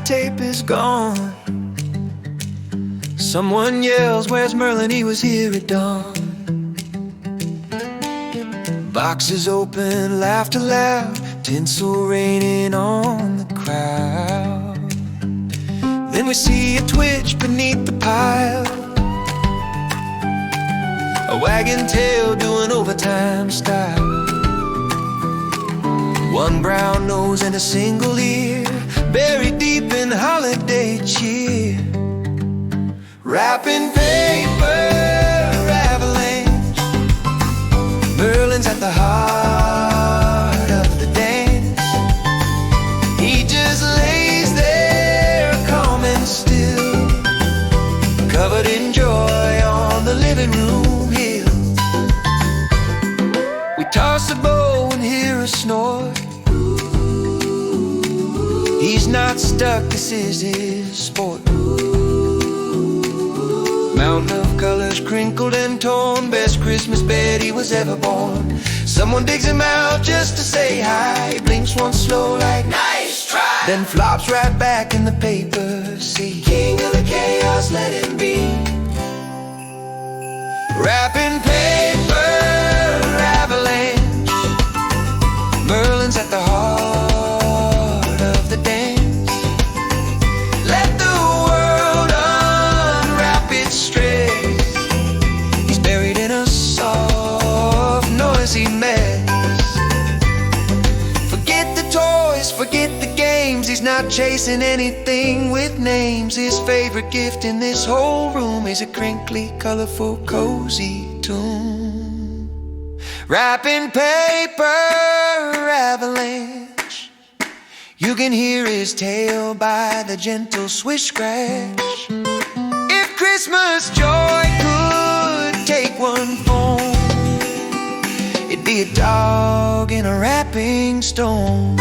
tape is gone. Someone yells, "Where's Merlin? He was here at dawn." Boxes open, laughter loud, tinsel raining on the crowd. Then we see a twitch beneath the pile, a wagging tail doing overtime style. One brown nose and a single ear, buried deep in holiday cheer. Wrapping paper, Avalanche. Merlin's at the heart of the dance. He just lays there, calm and still, covered in joy on the living room hill. We toss a bow and hear a snore. He's not stuck, this is his sport. Mountain of colors crinkled and torn, best Christmas bed he was ever born. Someone digs him out just to say hi. He blinks once slow like, "Nice try," then flops right back in the paper. See, king of the chaos, let him be. Wrapping paper, Avalanche. Merlin's at the heart of the dance. Let the world unwrap its stress. He's buried in a soft, noisy mess. Forget the toys, forget the games. He's not chasing anything with names. His favorite gift in this whole room is a crinkly, colorful, cozy tune. Wrapping paper, Avalanche. You can hear his tail by the gentle swish scratch. If Christmas joy could take one form, it'd be a dog in a wrapping stone.